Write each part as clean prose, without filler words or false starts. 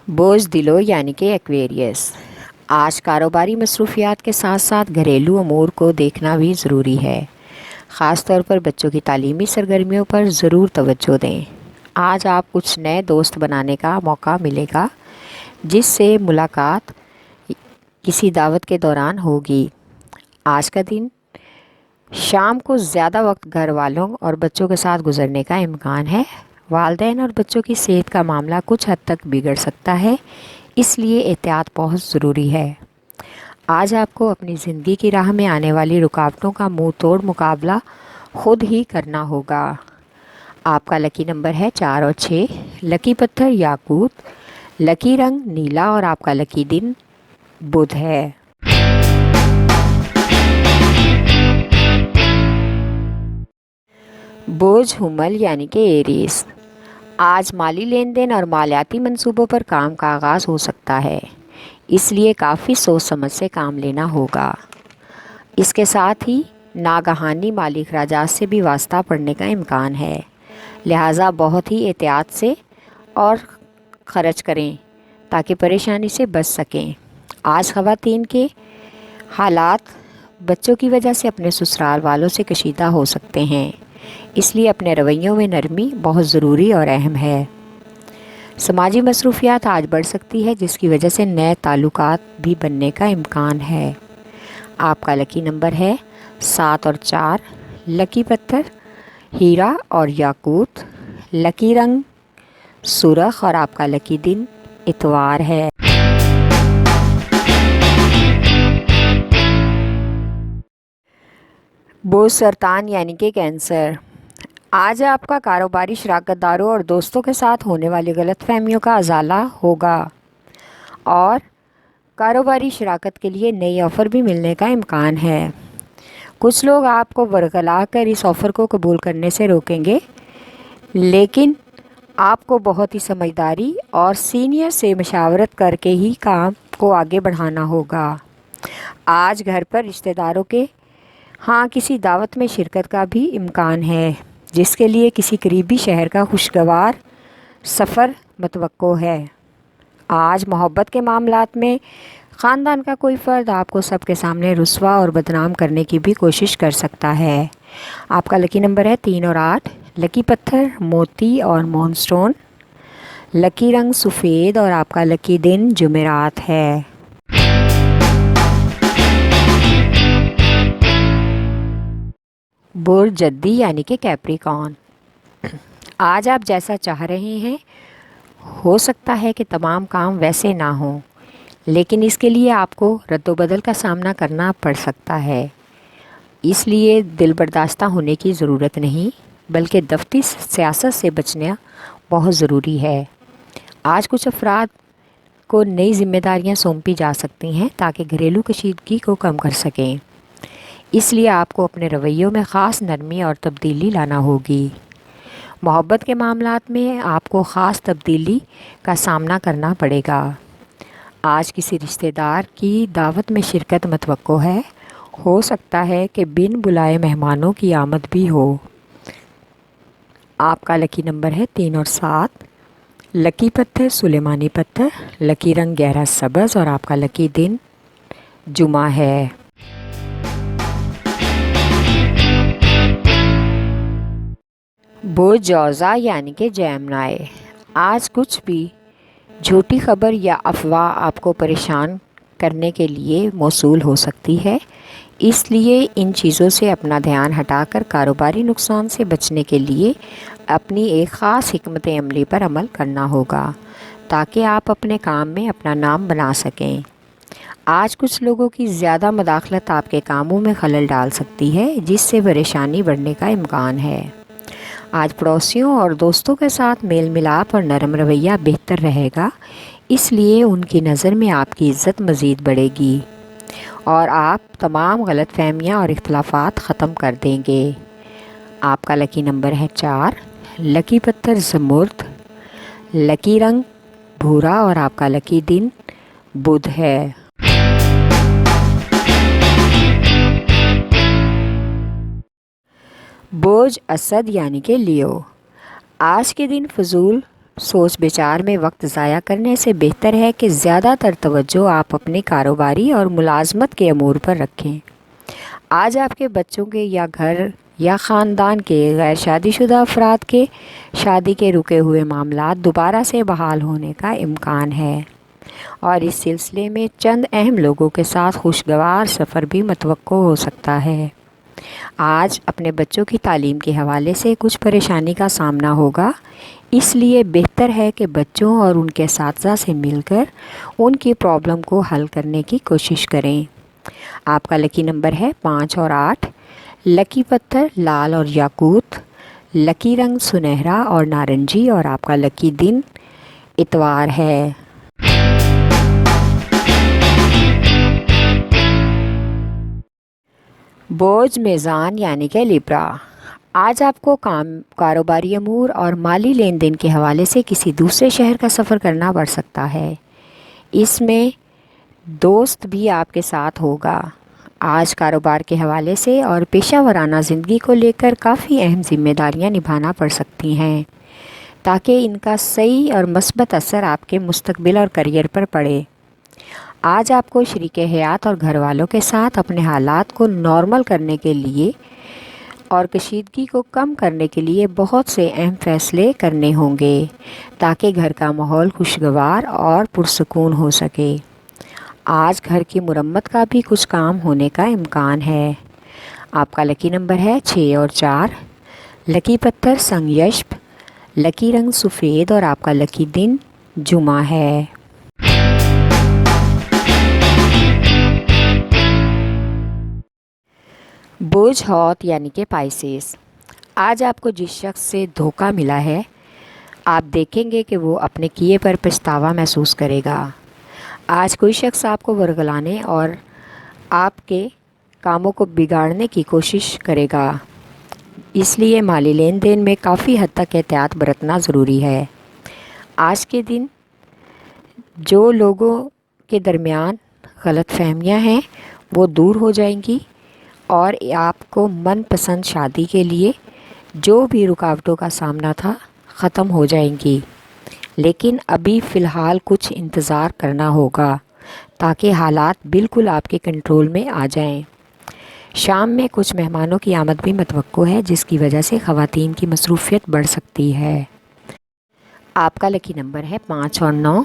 بوجھ دلو یعنی کہ ایکویریس۔ آج کاروباری مصروفیات کے ساتھ ساتھ گھریلو امور کو دیکھنا بھی ضروری ہے۔ خاص طور پر بچوں کی تعلیمی سرگرمیوں پر ضرور توجہ دیں۔ آج آپ کچھ نئے دوست بنانے کا موقع ملے گا، جس سے ملاقات کسی دعوت کے دوران ہوگی۔ آج کا دن شام کو زیادہ وقت گھر والوں اور بچوں کے ساتھ گزرنے کا امکان ہے۔ والدین اور بچوں کی صحت کا معاملہ کچھ حد تک بگڑ سکتا ہے، اس لیے احتیاط بہت ضروری ہے۔ آج آپ کو اپنی زندگی کی راہ میں آنے والی رکاوٹوں کا منہ توڑ مقابلہ خود ہی کرنا ہوگا۔ آپ کا لکی نمبر ہے 4 اور 6، لکی پتھر یاقوت، لکی رنگ نیلا اور آپ کا لکی دن بدھ ہے۔ بوجھ حمل یعنی کہ ایریس۔ آج مالی لین دین اور مالیاتی منصوبوں پر کام کا آغاز ہو سکتا ہے، اس لیے کافی سوچ سمجھ سے کام لینا ہوگا۔ اس کے ساتھ ہی ناگہانی مالی اخراجات سے بھی واسطہ پڑنے کا امکان ہے، لہٰذا بہت ہی احتیاط سے اور خرچ کریں تاکہ پریشانی سے بچ سکیں۔ آج خواتین کے حالات بچوں کی وجہ سے اپنے سسرال والوں سے کشیدہ ہو سکتے ہیں، اس لیے اپنے رویوں میں نرمی بہت ضروری اور اہم ہے۔ سماجی مصروفیات آج بڑھ سکتی ہے، جس کی وجہ سے نئے تعلقات بھی بننے کا امکان ہے۔ آپ کا لکی نمبر ہے 7 اور 4، لکی پتھر ہیرا اور یاقوت، لکی رنگ سرخ اور آپ کا لکی دن اتوار ہے۔ بوجھ سرطان یعنی کہ کینسر۔ آج آپ کا کاروباری شراکت داروں اور دوستوں کے ساتھ ہونے والی غلط فہمیوں کا ازالہ ہوگا اور کاروباری شراکت کے لیے نئی آفر بھی ملنے کا امکان ہے۔ کچھ لوگ آپ کو ورغلا کر اس آفر کو قبول کرنے سے روکیں گے، لیکن آپ کو بہت ہی سمجھداری اور سینئر سے مشاورت کر کے ہی کام کو آگے بڑھانا ہوگا۔ آج گھر پر رشتہ داروں کے ہاں کسی دعوت میں شرکت کا بھی امکان ہے، جس کے لیے کسی قریبی شہر کا خوشگوار سفر متوقع ہے۔ آج محبت کے معاملات میں خاندان کا کوئی فرد آپ کو سب کے سامنے رسوا اور بدنام کرنے کی بھی کوشش کر سکتا ہے۔ آپ کا لکی نمبر ہے 3 اور 8، لکی پتھر موتی اور مون سٹون، لکی رنگ سفید اور آپ کا لکی دن جمعرات ہے۔ برج جدی یعنی کہ کیپریکارن۔ آج آپ جیسا چاہ رہے ہیں ہو سکتا ہے کہ تمام کام ویسے نہ ہوں، لیکن اس کے لیے آپ کو رد و بدل کا سامنا کرنا پڑ سکتا ہے۔ اس لیے دل برداشتہ ہونے کی ضرورت نہیں، بلکہ دفتری سیاست سے بچنا بہت ضروری ہے۔ آج کچھ افراد کو نئی ذمہ داریاں سونپی جا سکتی ہیں تاکہ گھریلو کشیدگی کو کم کر سکیں۔ اس لیے آپ کو اپنے رویوں میں خاص نرمی اور تبدیلی لانا ہوگی۔ محبت کے معاملات میں آپ کو خاص تبدیلی کا سامنا کرنا پڑے گا۔ آج کسی رشتہ دار کی دعوت میں شرکت متوقع ہے، ہو سکتا ہے کہ بن بلائے مہمانوں کی آمد بھی ہو۔ آپ کا لکی نمبر ہے 3 اور 7، لکی پتھر سلیمانی پتھر، لکی رنگ گہرا سبز اور آپ کا لکی دن جمعہ ہے۔ بوجھ جوزا یعنی کہ جیمنائی۔ آج کچھ بھی جھوٹی خبر یا افواہ آپ کو پریشان کرنے کے لیے موصول ہو سکتی ہے، اس لیے ان چیزوں سے اپنا دھیان ہٹا کر کاروباری نقصان سے بچنے کے لیے اپنی ایک خاص حکمت عملی پر عمل کرنا ہوگا تاکہ آپ اپنے کام میں اپنا نام بنا سکیں۔ آج کچھ لوگوں کی زیادہ مداخلت آپ کے کاموں میں خلل ڈال سکتی ہے، جس سے پریشانی بڑھنے کا امکان ہے۔ آج پڑوسیوں اور دوستوں کے ساتھ میل ملاپ اور نرم رویہ بہتر رہے گا، اس لیے ان کی نظر میں آپ کی عزت مزید بڑھے گی اور آپ تمام غلط فہمیاں اور اختلافات ختم کر دیں گے۔ آپ کا لکی نمبر ہے 4، لکی پتھر زمرد، لکی رنگ بھورا اور آپ کا لکی دن بدھ ہے۔ بوجھ اسد یعنی کہ لیو۔ آج کے دن فضول سوچ بچار میں وقت ضائع کرنے سے بہتر ہے کہ زیادہ تر توجہ آپ اپنے کاروباری اور ملازمت کے امور پر رکھیں۔ آج آپ کے بچوں کے یا گھر یا خاندان کے غیر شادی شدہ افراد کے شادی کے رکے ہوئے معاملات دوبارہ سے بحال ہونے کا امکان ہے، اور اس سلسلے میں چند اہم لوگوں کے ساتھ خوشگوار سفر بھی متوقع ہو سکتا ہے۔ آج اپنے بچوں کی تعلیم کے حوالے سے کچھ پریشانی کا سامنا ہوگا، اس لیے بہتر ہے کہ بچوں اور ان کے اساتذہ سے مل کر ان کی پرابلم کو حل کرنے کی کوشش کریں۔ آپ کا لکی نمبر ہے 5 اور 8۔ لکی پتھر لال اور یاقوت، لکی رنگ سنہرا اور نارنجی، اور آپ کا لکی دن اتوار ہے۔ برج میزان یعنی کہ لیبرا، آج آپ کو کاروباری امور اور مالی لین دین کے حوالے سے کسی دوسرے شہر کا سفر کرنا پڑ سکتا ہے۔ اس میں دوست بھی آپ کے ساتھ ہوگا۔ آج کاروبار کے حوالے سے اور پیشہ ورانہ زندگی کو لے کر کافی اہم ذمہ داریاں نبھانا پڑ سکتی ہیں، تاکہ ان کا صحیح اور مثبت اثر آپ کے مستقبل اور کیریئر پر پڑے۔ آج آپ کو شریک حیات اور گھر والوں کے ساتھ اپنے حالات کو نارمل کرنے کے لیے اور کشیدگی کو کم کرنے کے لیے بہت سے اہم فیصلے کرنے ہوں گے، تاکہ گھر کا ماحول خوشگوار اور پرسکون ہو سکے۔ آج گھر کی مرمت کا بھی کچھ کام ہونے کا امکان ہے۔ آپ کا لکی نمبر ہے 6 اور 4۔ لکی پتھر سنگ یشب، لکی رنگ سفید، اور آپ کا لکی دن جمعہ ہے۔ برج حوت یعنی کہ پائسیس، آج آپ کو جس شخص سے دھوکہ ملا ہے، آپ دیکھیں گے کہ وہ اپنے کیے پر پچھتاوا محسوس کرے گا۔ آج کوئی شخص آپ کو ورگلانے اور آپ کے کاموں کو بگاڑنے کی کوشش کرے گا، اس لیے مالی لین دین میں کافی حد تک احتیاط برتنا ضروری ہے۔ آج کے دن جو لوگوں کے درمیان غلط فہمیاں ہیں وہ دور ہو جائیں گی، اور آپ کو من پسند شادی کے لیے جو بھی رکاوٹوں کا سامنا تھا ختم ہو جائیں گی، لیکن ابھی فی الحال کچھ انتظار کرنا ہوگا تاکہ حالات بالکل آپ کے کنٹرول میں آ جائیں۔ شام میں کچھ مہمانوں کی آمد بھی متوقع ہے، جس کی وجہ سے خواتین کی مصروفیت بڑھ سکتی ہے۔ آپ کا لکی نمبر ہے 5 اور 9۔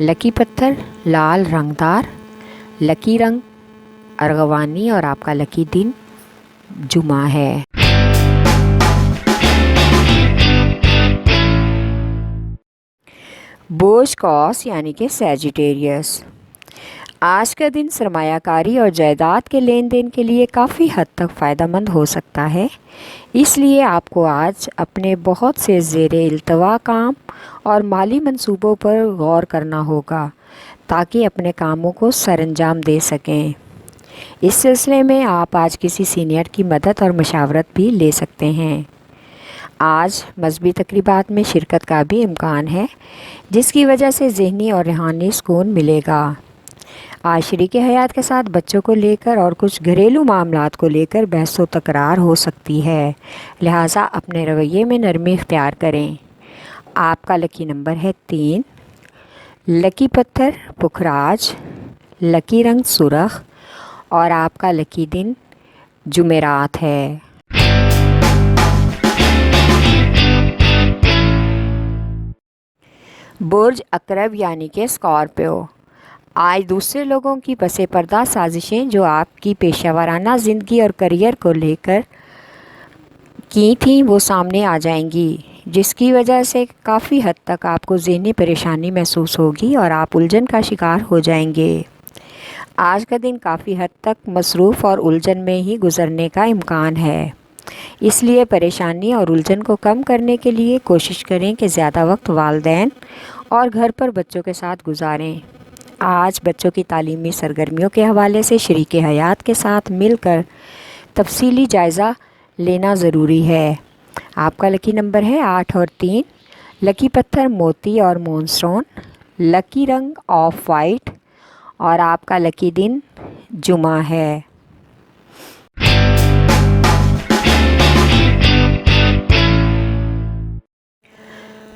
لکی پتھر لال رنگدار، لکی رنگ ارغوانی، اور آپ کا لکی دن جمعہ ہے۔ برج قوس یعنی کہ سیجیٹیریس، آج کا دن سرمایہ کاری اور جائیداد کے لین دین کے لیے کافی حد تک فائدہ مند ہو سکتا ہے، اس لیے آپ کو آج اپنے بہت سے زیر التوا کام اور مالی منصوبوں پر غور کرنا ہوگا تاکہ اپنے کاموں کو سر انجام دے سکیں۔ اس سلسلے میں آپ آج کسی سینئر کی مدد اور مشاورت بھی لے سکتے ہیں۔ آج مذہبی تقریبات میں شرکت کا بھی امکان ہے، جس کی وجہ سے ذہنی اور روحانی سکون ملے گا۔ آج شریک حیات کے ساتھ بچوں کو لے کر اور کچھ گھریلو معاملات کو لے کر بحث و تکرار ہو سکتی ہے، لہٰذا اپنے رویے میں نرمی اختیار کریں۔ آپ کا لکی نمبر ہے 3۔ لکی پتھر پکھراج، لکی رنگ سرخ، اور آپ کا لکی دن جمعرات ہے۔ برج عقرب یعنی کہ اسکارپیو، آج دوسرے لوگوں کی پس پردہ سازشیں جو آپ کی پیشہ ورانہ زندگی اور کیریئر کو لے کر کی تھیں وہ سامنے آ جائیں گی، جس کی وجہ سے کافی حد تک آپ کو ذہنی پریشانی محسوس ہوگی اور آپ الجھن کا شکار ہو جائیں گے۔ آج کا دن کافی حد تک مصروف اور الجھن میں ہی گزرنے کا امکان ہے، اس لیے پریشانی اور الجھن کو کم کرنے کے لیے کوشش کریں کہ زیادہ وقت والدین اور گھر پر بچوں کے ساتھ گزاریں۔ آج بچوں کی تعلیمی سرگرمیوں کے حوالے سے شریک حیات کے ساتھ مل کر تفصیلی جائزہ لینا ضروری ہے۔ آپ کا لکی نمبر ہے 8 اور 3۔ لکی پتھر موتی اور مون اسٹون، لکی رنگ آف وائٹ، اور آپ کا لکی دن جمعہ ہے۔